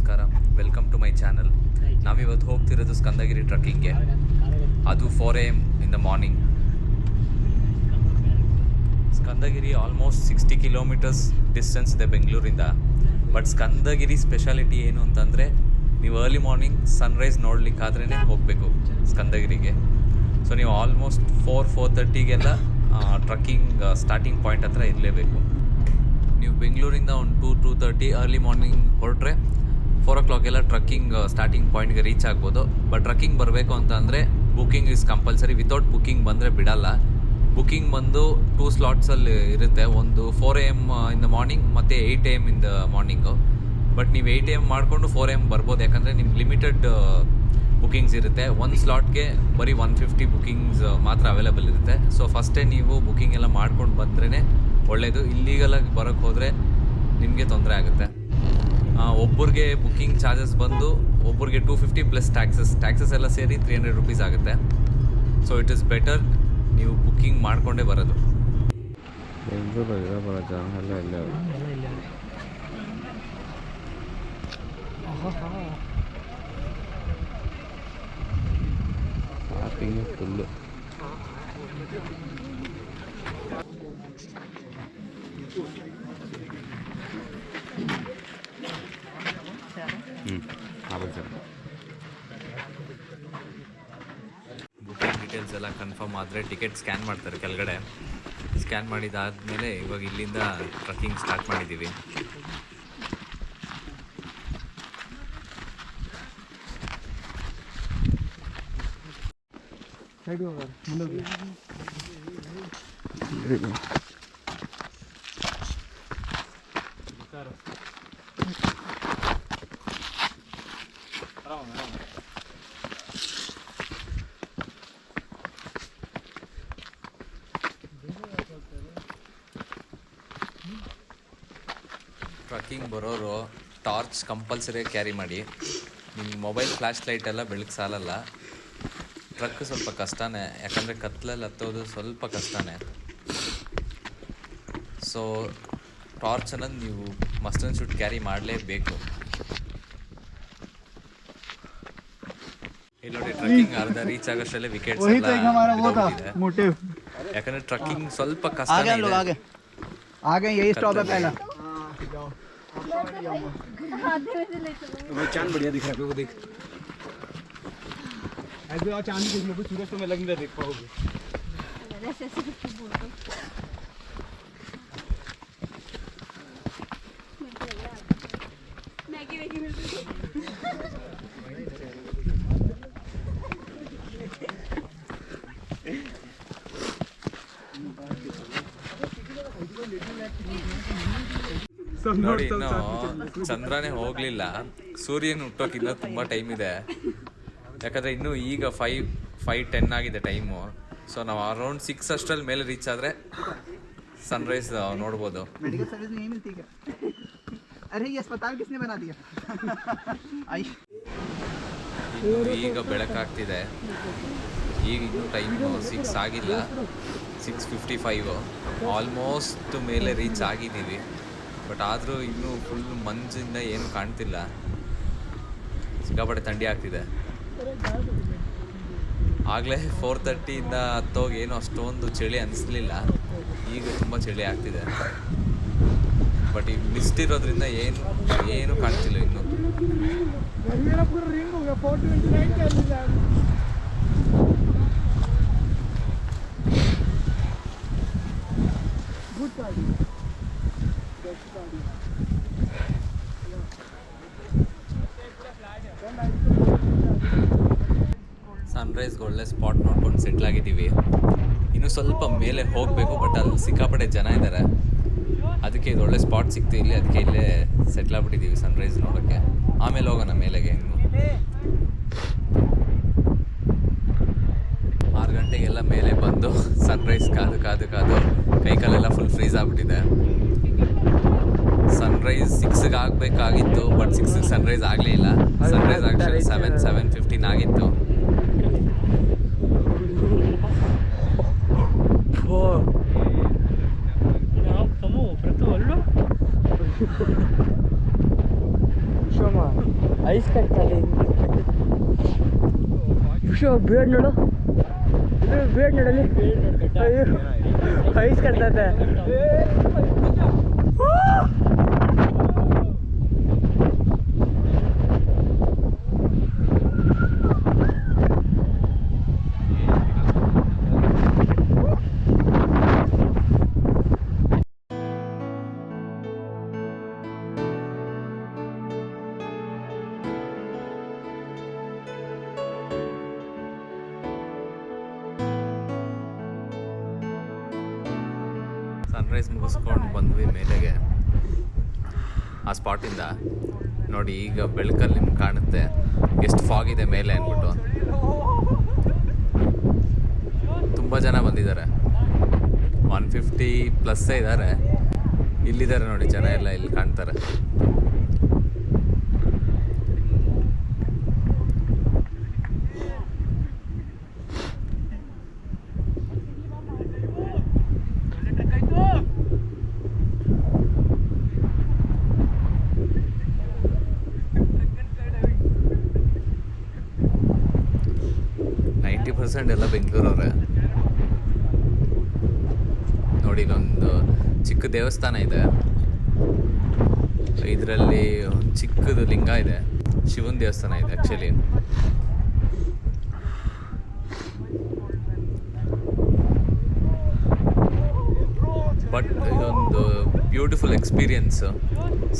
ನಮಸ್ಕಾರ, welcome to my channel. ನಾವಿವತ್ತು ಹೋಗ್ತಿರೋದು ಸ್ಕಂದಗಿರಿ ಟ್ರಕ್ಕಿಂಗ್ಗೆ. ಅದು 4 AM in the morning. Skandagiri almost 60 kilometres distance ಇದೆ ಬೆಂಗಳೂರಿಂದ. ಬಟ್ ಸ್ಕಂದಗಿರಿ ಸ್ಪೆಷಾಲಿಟಿ ಏನು ಅಂತಂದರೆ, ನೀವು ಅರ್ಲಿ ಮಾರ್ನಿಂಗ್ ಸನ್ರೈಸ್ ನೋಡಲಿಕ್ಕಾದ್ರೇ ಹೋಗಬೇಕು ಸ್ಕಂದಗಿರಿಗೆ. ಸೊ ನೀವು ಆಲ್ಮೋಸ್ಟ್ 4:30 ಟ್ರಕ್ಕಿಂಗ್ ಸ್ಟಾರ್ಟಿಂಗ್ ಪಾಯಿಂಟ್ ಹತ್ರ ಇರಲೇಬೇಕು. ನೀವು ಬೆಂಗಳೂರಿಂದ ಒಂದು 2:30 ಅರ್ಲಿ ಮಾರ್ನಿಂಗ್ ಹೊರಟ್ರೆ 4 o'clock ಟ್ರಕ್ಕಿಂಗ್ ಸ್ಟಾರ್ಟಿಂಗ್ ಪಾಯಿಂಟ್ಗೆ ರೀಚ್ ಆಗ್ಬೋದು. ಬಟ್ ಟ್ರಕ್ಕಿಂಗ್ ಬರಬೇಕು ಅಂತ ಅಂದರೆ booking is compulsory. Without booking ಬಂದರೆ ಬಿಡಲ್ಲ. ಬುಕ್ಕಿಂಗ್ ಬಂದು 2 ಸ್ಲಾಟ್ಸಲ್ಲಿ ಇರುತ್ತೆ. ಒಂದು 4 AM ಇನ್ ದ ಮಾರ್ನಿಂಗ್ ಮತ್ತು 8 AM in the morning. But ನೀವು 8 AM ಮಾಡಿಕೊಂಡು 4 AM ಬರ್ಬೋದು, ಯಾಕಂದರೆ ನಿಮ್ಗೆ ಲಿಮಿಟೆಡ್ ಬುಕ್ಕಿಂಗ್ಸ್ ಇರುತ್ತೆ. ಒಂದು ಸ್ಲಾಟ್ಗೆ ಬರೀ 150 ಬುಕ್ಕಿಂಗ್ಸ್ ಮಾತ್ರ ಅವೈಲೇಬಲ್ ಇರುತ್ತೆ. ಸೊ ಫಸ್ಟೇ ನೀವು ಬುಕ್ಕಿಂಗ್ ಎಲ್ಲ ಮಾಡ್ಕೊಂಡು ಬಂದ್ರೇ ಒಳ್ಳೆಯದು. ಇಲ್ಲೀಗಲಾಗಿ ಬರೋಕ್ಕೆ ಹೋದರೆ ನಿಮಗೆ ತೊಂದರೆ ಆಗುತ್ತೆ. ಒಬ್ಬರಿಗೆ ಬುಕ್ಕಿಂಗ್ ಚಾರ್ಜಸ್ ಬಂದು ಒಬ್ಬರಿಗೆ 250 ಪ್ಲಸ್ ಟ್ಯಾಕ್ಸಸ್ ಎಲ್ಲ ಸೇರಿ 300 rupees ಆಗುತ್ತೆ. ಸೊ ಇಟ್ ಈಸ್ ಬೆಟರ್ ನೀವು ಬುಕ್ಕಿಂಗ್ ಮಾಡಿಕೊಂಡೇ ಬರೋದು. ಫುಲ್ಲು ಬುಕಿಂಗ್ ಡೀಟೇಲ್ಸ್ ಎಲ್ಲ ಕನ್ಫರ್ಮ್ ಆದರೆ ಟಿಕೆಟ್ ಸ್ಕ್ಯಾನ್ ಮಾಡ್ತಾರೆ ಕೆಳಗಡೆ. ಸ್ಕ್ಯಾನ್ ಮಾಡಿದಾದಮೇಲೆ ಇವಾಗ ಇಲ್ಲಿಂದ ಟ್ರಕ್ಕಿಂಗ್ ಸ್ಟಾರ್ಟ್ ಮಾಡಿದ್ದೀವಿ. ಟ್ರಕ್ಕಿಂಗ್ ಬರೋರು ಟಾರ್ಚ್ ಕಂಪಲ್ಸರಿಯಾಗಿ ಕ್ಯಾರಿ ಮಾಡಿ. ನಿಮ್ಮ ಮೊಬೈಲ್ ಫ್ಲ್ಯಾಶ್ ಲೈಟ್ ಎಲ್ಲ ಬೆಳಕು ಸಾಲಲ್ಲ. ಟ್ರಕ್ ಸ್ವಲ್ಪ ಕಷ್ಟನೇ, ಯಾಕಂದರೆ ಕತ್ಲಲ್ಲಿ ಹತ್ತೋದು ಸ್ವಲ್ಪ ಕಷ್ಟನೇ. ಸೊ ಟಾರ್ಚನ್ನು ನೀವು ಮಸ್ಟ್ ಆ್ಯಂಡ್ ಶುಡ್ ಕ್ಯಾರಿ ಮಾಡಲೇಬೇಕು. ಇಲ್ಲಿ ನೋಡಿ, ಟ್ರಕ್ಕಿಂಗ್ ಅರ್ಧ ರೀಚ್ ಆಗೋಷ್ಟರಲ್ಲೇ ವಿಕೆಟ್ಸ್ ಎಲ್ಲ ಇದೆ. ಯಾಕಂದರೆ ಟ್ರಕ್ಕಿಂಗ್ ಸ್ವಲ್ಪ ಕಷ್ಟ ಇದೆ. चांद बढ़िया दिख रहा है, वो देख ऐसे और चांद देख लो, सूरज तो मैं लग नहीं देख पाओगे। ನೋಡಿ, ಇನ್ನು ಚಂದ್ರನೇ ಹೋಗಲಿಲ್ಲ. ಸೂರ್ಯನ ಹುಟ್ಟೋಕ್ಕಿಂತ ತುಂಬ ಟೈಮ್ ಇದೆ. ಯಾಕಂದರೆ ಇನ್ನೂ ಈಗ 5:10 ಆಗಿದೆ ಟೈಮು. ಸೊ ನಾವು ಅರೌಂಡ್ 6 ಅಷ್ಟರಲ್ಲಿ ಮೇಲೆ ರೀಚ್ ಆದರೆ ಸನ್ರೈಸ್ ನೋಡ್ಬೋದು. ಇನ್ನು ಈಗ ಬೆಳಕಾಗ್ತಿದೆ. ಈಗ ಇನ್ನೂ ಟೈಮು 6 ಆಗಿಲ್ಲ, 6:55. ಆಲ್ಮೋಸ್ಟ್ ಮೇಲೆ ರೀಚ್ ಆಗಿದ್ದೀವಿ. ಬಟ್ ಆದರೂ ಇನ್ನೂ ಫುಲ್ ಮಂಜಿಂದ ಏನು ಕಾಣ್ತಿಲ್ಲ. ಸಿಕ್ಕಾಪಟ್ಟೆ ಥಂಡಿ ಆಗ್ತಿದೆ. ಆಗಲೇ 4:30 ಹತ್ತೋಗಿ ಏನು ಅಷ್ಟೊಂದು ಚಳಿ ಅನಿಸ್ಲಿಲ್ಲ. ಈಗ ತುಂಬ ಚಳಿ ಆಗ್ತಿದೆ. ಬಟ್ ಈಗ ಮಿಸ್ಟ್ ಇರೋದ್ರಿಂದ ಏನು ಕಾಣ್ತಿಲ್ಲ ಇನ್ನು. ಸನ್ರೈಸ್ಗೆ ಒಳ್ಳೆ ಸ್ಪಾಟ್ ನೋಡ್ಕೊಂಡು ಸೆಟ್ಲ್ ಆಗಿದ್ದೀವಿ. ಇನ್ನು ಸ್ವಲ್ಪ ಮೇಲೆ ಹೋಗಬೇಕು, ಬಟ್ ಅಲ್ಲಿ ಸಿಕ್ಕಾಪಟ್ಟೆ ಜನ ಇದ್ದಾರೆ. ಅದಕ್ಕೆ ಇದು ಒಳ್ಳೆ ಸ್ಪಾಟ್ ಸಿಕ್ತು ಇಲ್ಲಿ. ಅದಕ್ಕೆ ಇಲ್ಲೇ ಸೆಟ್ಲ್ ಆಗಿಬಿಟ್ಟಿದ್ದೀವಿ ಸನ್ರೈಸ್ ನೋಡೋಕ್ಕೆ. ಆಮೇಲೆ ಹೋಗೋಣ ಮೇಲೆಗೆ. ಇನ್ನು 6 ಗಂಟೆಗೆಲ್ಲ ಮೇಲೆ ಬಂದು ಸನ್ರೈಸ್ ಕಾದು ಕೈಕಾಲೆಲ್ಲ ಫುಲ್ ಫ್ರೀಸ್ ಆಗಿಬಿಟ್ಟಿದೆ. ಸನ್ರೈಸ್ 6ಗೆ ಆಗಬೇಕಾಗಿತ್ತು, ಬಟ್ 6ಗೆ ಸನ್ರೈಸ್ ಆಗಲೇ ಇಲ್ಲ. ಸನ್ರೈಸ್ ಆ್ಯಕ್ಚುಲಿ 7:15 ಆಗಿತ್ತು. ಐಸ್ ಕಟ್ತಾರೆ ಖುಷಿ ಬೇಡ್ ನೋಡು ಬೇಡ್ ನೋಡಲಿ ಅಯ್ಯೋ ಐಸ್ ಕಟ್ತೈತೆ ಸನ್ರೈಸ್ ಮುಗಿಸ್ಕೊಂಡು ಬಂದ್ವಿ ಮೇಲೆಗೆ ಆ ಸ್ಪಾಟಿಂದ. ನೋಡಿ ಈಗ ಬೆಳಕಲ್ಲಿ ನಿಮ್ಗೆ ಕಾಣುತ್ತೆ ಎಷ್ಟು ಫಾಗ್ ಇದೆ ಮೇಲೆ ಅಂದ್ಬಿಟ್ಟು. ತುಂಬ ಜನ ಬಂದಿದ್ದಾರೆ, 150+ ಇದ್ದಾರೆ. ಇಲ್ಲಿದ್ದಾರೆ ನೋಡಿ ಜನ ಎಲ್ಲ ಇಲ್ಲಿ ಕಾಣ್ತಾರೆ. ಎಲ್ಲ ಬೆಂಗಳೂರವ್ರೆ. ನೋಡಿ ಇಲ್ಲೊಂದು ಚಿಕ್ಕ ದೇವಸ್ಥಾನ ಇದೆ, ಇದರಲ್ಲಿ ಒಂದು ಚಿಕ್ಕದು ಲಿಂಗ ಇದೆ, ಶಿವನ ದೇವಸ್ಥಾನ ಇದೆ ಆ್ಯಕ್ಚುಲಿ. ಬಟ್ ಇದೊಂದು ಬ್ಯೂಟಿಫುಲ್ ಎಕ್ಸ್ಪೀರಿಯನ್ಸ್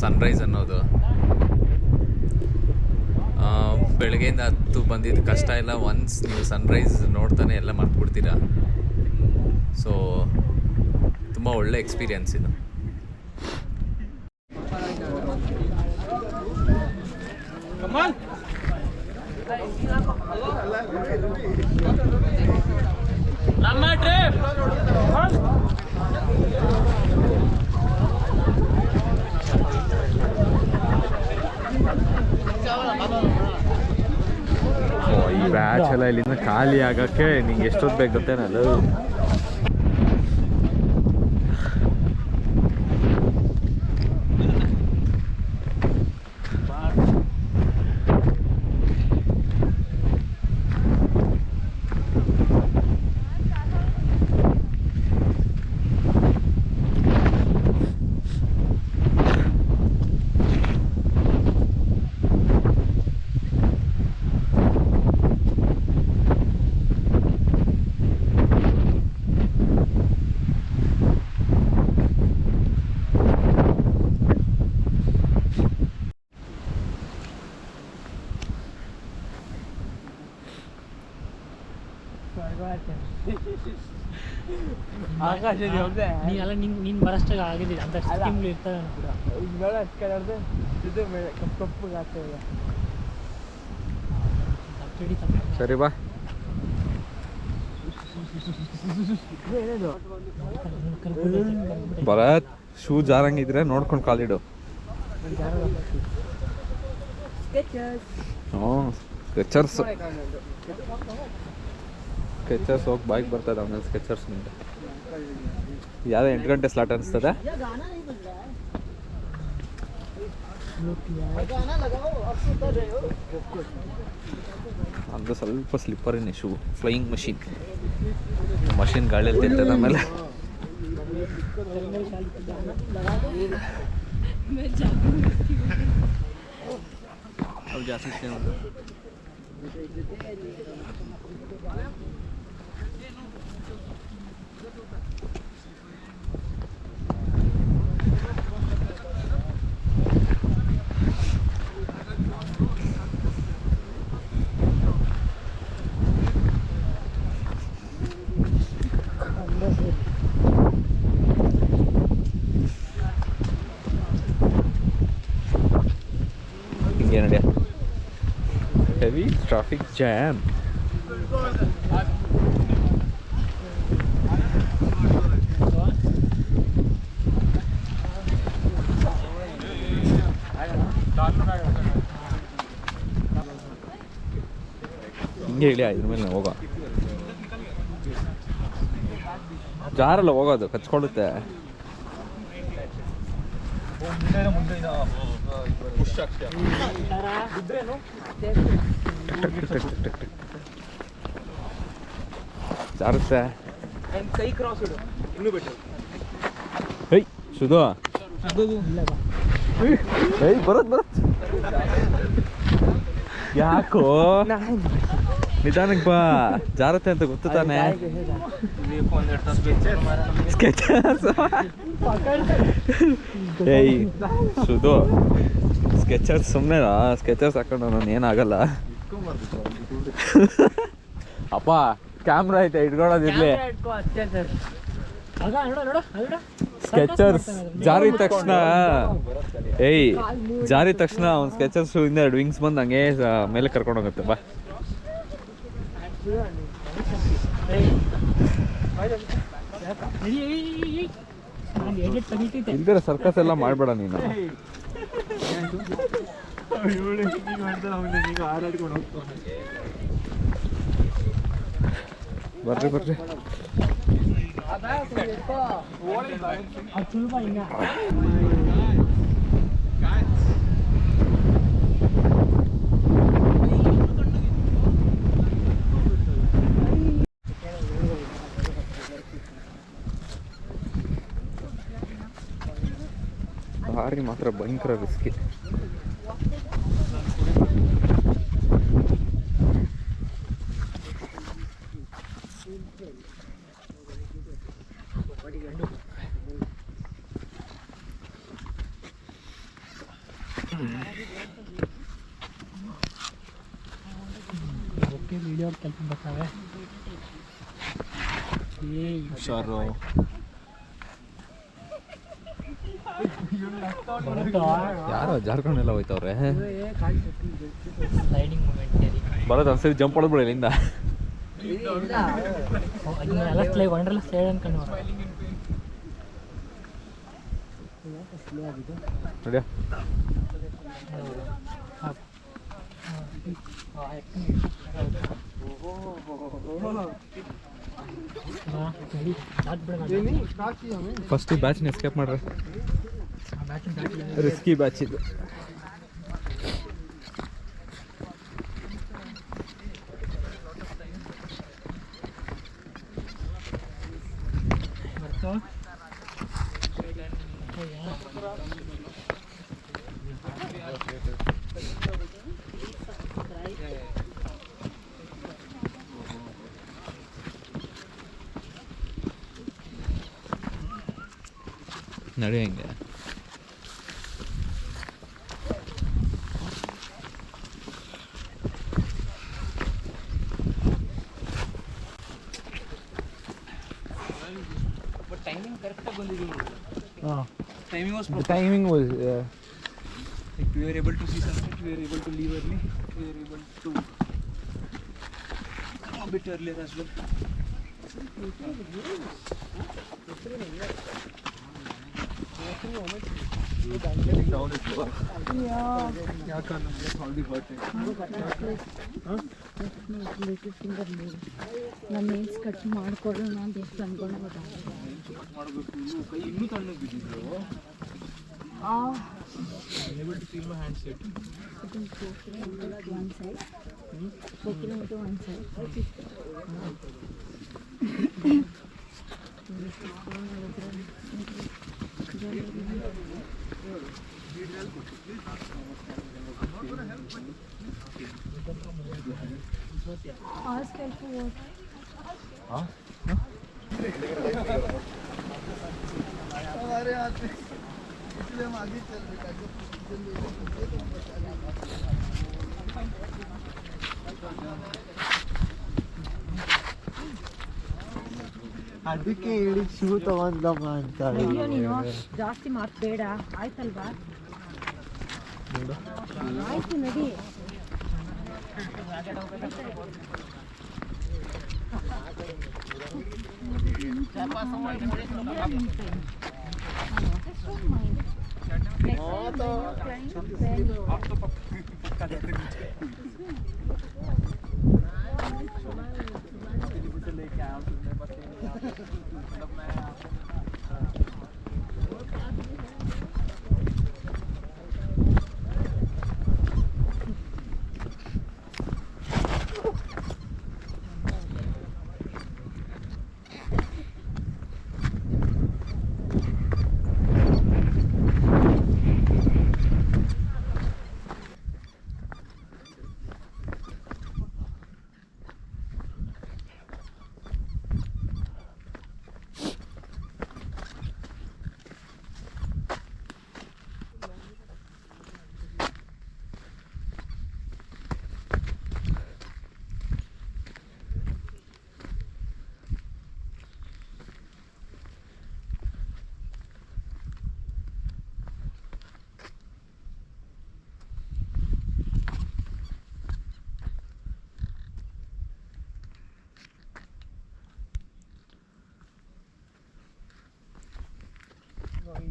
ಸನ್ರೈಸ್ ಅನ್ನೋದು. ಬೆಳಗ್ಗೆಯಿಂದ ಹತ್ತು ಬಂದಿದ್ದು ಕಷ್ಟ ಇಲ್ಲ, ಒನ್ಸ್ ನೀವು ಸನ್ರೈಸ್ ನೋಡ್ತಾನೆ ಎಲ್ಲ ಮರ್ತ್ಬಿಡ್ತೀರಾ. ಸೊ ತುಂಬ ಒಳ್ಳೆ ಎಕ್ಸ್ಪೀರಿಯನ್ಸ್ ಇದು. ಈ ಬ್ಯಾಚ್ ಎಲ್ಲ ಇಲ್ಲಿಂದ ಖಾಲಿ ಆಗೋಕ್ಕೆ ನಿಂಗೆ ಎಷ್ಟೊತ್ತು ಬೇಕು ಗೊತ್ತೇನಲ್ಲ. ನೀನೆಲ್ಲ ನೀನು ಬರೋಷ್ಟಾಗ ಆಗಿದ್ದೀರಿ ಅಂತ ಸ್ಕೀಮ್ಗಳು ಇರ್ತವೆ ಕೂಡ ಬೇಡ ಅಷ್ಟು ಇದು ಕಪ್ಪಗೆ ಆಗ್ತದೆ. ಸರಿ ಬಾ. ಭರತ್ ಶೂ ಜಾರಂಗಿದ್ರೆ ನೋಡ್ಕೊಂಡು ಕಾಲಿಡು. ಸ್ಕೆಚರ್ಸ್ ಹೋಗಿ ಬಾಯ್ಗೆ ಬರ್ತದೆ ಆಮೇಲೆ ಸ್ಕೆಚರ್ಸ್ ಮುಂದೆ. ಯಾವುದೋ 8 ಗಂಟೆ ಸ್ಲಾಟ್ ಅನಿಸ್ತದೆ. ಅದು ಸ್ವಲ್ಪ ಸ್ಲಿಪ್ಪರಿನೇ ಶೂ. ಫ್ಲೈಯಿಂಗ್ ಮಷೀನ್ ಗಾಳಿಯಲ್ಲಿ ತಿಂತದೆ ಆಮೇಲೆ. अब जा सकते हैं मतलब। Heavy traffic jam. ಹಿಂಗೆ ಹೇಳಿ ಇದ್ರ ಮೇಲೆ ಹೋಗೋ ಜಾರಲ್ಲ ಹೋಗೋದು ಕಚ್ಕೊಳ್ಳುತ್ತೆ. ಮುಂದೆ ಪುಷ್ ಆಗ್ತದೆ ಜಾರುತ್ತೆ. ಕೈ ಕ್ರಾಸ್ ಇಡು ಇನ್ನೂ ಬೆಟರ್. ಹೇಯ್ ಸುಧು, ಏಯ್ ಬರತ್ ಯಾಕೋ ನಿಧಾನಕ್ಕೆ ಬಾ, ಜಾರತ್ತೆ ಅಂತ ಗೊತ್ತು ತಾನೆ. ಸ್ಕೆಚರ್ಸ್ ಏಯ್ ಸುಧು, ಸ್ಕೆಚರ್ಸ್ ಸುಮ್ಮನೆ ಸ್ಕೆಚರ್ಸ್ ಹಾಕೊಂಡು ನಾನು ಏನಾಗಲ್ಲ. ಅಪ್ಪ ಕ್ಯಾಮ್ರಾ ಐತೆ ಇಟ್ಕೊಳ್ಳೋದಿರ್ಲಿ. ಸ್ಕೆಚರ್ಸ್ ಜಾರಿದ ತಕ್ಷಣ ಜಾರಿದ ತಕ್ಷಣ ಅವ್ನು ಸ್ಕೆಚರ್ಸ್ ಇಂದ 2 ವಿಂಗ್ಸ್ ಬಂದು ಹಂಗೆ ಮೇಲೆ ಕರ್ಕೊಂಡು ಹೋಗುತ್ತೆ. ಬಾ ಇಲ್ದಿರ ಸರ್ಕಸ್ ಎಲ್ಲ ಮಾಡಬೇಡ ನೀನು. ಬರ್ರಿ ಭಾರಿ ಮಾತ್ರ ಭಯಂಕರ ರಿಸ್ಕಿ. ವಿಡಿಯೋ ಕೆಲಸ ಬರ್ತಾವೆ. ಹುಷಾರು. ಯಾರೋ ಜಾರ್ಕೊಂಡೆಲ್ಲ ಹೋಯ್ತವ್ರೆ. ಸ್ಲೈಡಿಂಗ್ ಮೂಮೆಂಟ್ ಬರೋದು ಒಂದ್ಸರಿ ಜಂಪ್ ಹೊಡೆದ್ಬಿಡ ಇಲ್ಲಿಂದ. ವಂಡರ್ಲಾ ಸ್ಲೈಡ್ ಅನ್ಕೊಂಡು ನೋಡ್ಯಾ ಫಸ್ಟ್ ಬ್ಯಾಚ್ನ ಎಸ್ಕೇಪ್ ಮಾಡ್ರಿ. ರಿಸ್ಕಿ ಬ್ಯಾಚ್ ಇದು. ನಡಿ ಹೆಂಗೆ ಟೈಮಿಂಗ್ ಕರೆಕ್ಟಾಗಿ ಬಂದಿದ್ದೀವಿ. Timing was we were able to see sunset, we were able to leave early, we were able to come a bit earlier as well. ನಾನು nails cut ಮಾಡ್ಕೊಳ್ಳೋಣ ಅಂತ ಎಷ್ಟು ಅನ್ಕೊಂಡು ಮಾಡಬೇಕು. ಕೈ ಇನ್ನೂ ತಣ್ಣಗೆ ಬಿದ್ದಿದ್ರು. Able to feel my hand set. one side. Taking it to one side. Ask her for what? हमारे हाथ में इसलिए हम आगे चल रहे हैं. ಅದಕ್ಕೆ ಹೇಳಿ ಶೂ ತಗೊಂಡಮ್ಮ ಅಂತಾರೆ. ನೀನು ಜಾಸ್ತಿ ಮಾರ್ಕ್ಬೇಡ ಆಯ್ತಲ್ವಾ? ಆಯ್ತು ನಡಿ.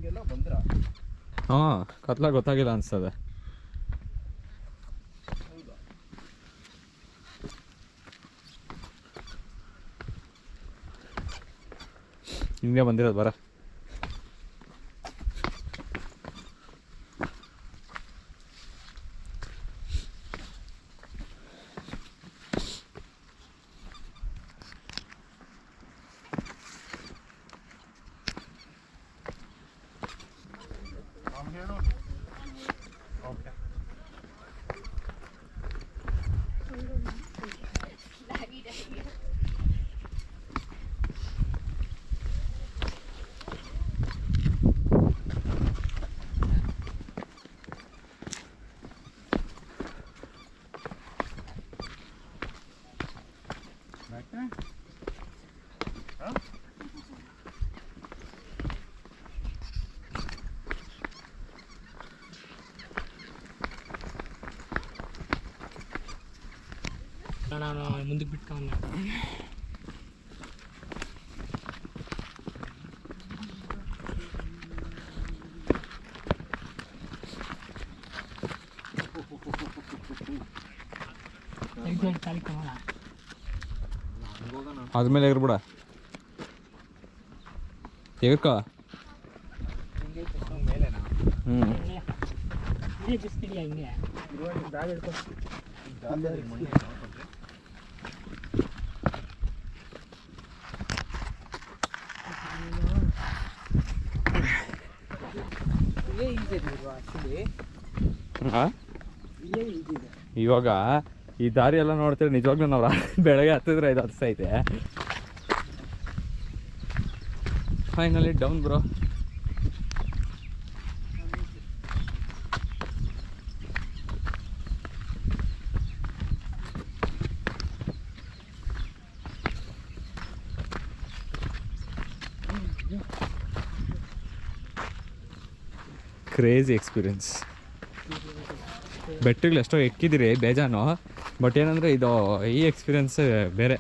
ಹಿಂಗೆಲ್ಲ ಬಂದ್ರ ಹಾಂ ಕತ್ಲ ಗೊತ್ತಾಗಿಲ್ಲ ಅನಿಸ್ತದೆ. ಹಿಂಗೆ ಬಂದಿರೋದು ಬರ. ನಾನು ಮುಂದಕ್ಕೆ ಬಿಟ್ಕೊಂಡು ತಾಲಿ ಕಮಲ ಆದ್ಮೇಲೆ ಎಗರ್ಬಿಡ ಎಗರ್ಕ. ಹ್ಞೂ ಇದೇ ಬಿಸ್ತಿಲ್ಲ ಹಿಂಗೆ ಬ್ಯಾಗ್ ಹಿಡ್ಕೊ. ಇವಾಗ ಈ ದಾರಿ ಎಲ್ಲ ನೋಡ್ತೀರಿ ನಿಜವಾಗ್ಲೂ ನಾವು ಬೆಳಗ್ಗೆ ಹತ್ತಿದ್ರೆ ಇದು ಹತ್ತೈತೆ. Finally down bro. Crazy experience. ಬೆಟ್ಟಗಳು ಎಷ್ಟೋ ಎಕ್ಕಿದ್ದೀರಿ ಬೇಜಾನು, ಬಟ್ ಏನಂದರೆ ಇದು ಈ ಎಕ್ಸ್ಪೀರಿಯನ್ಸ್ ಬೇರೆ.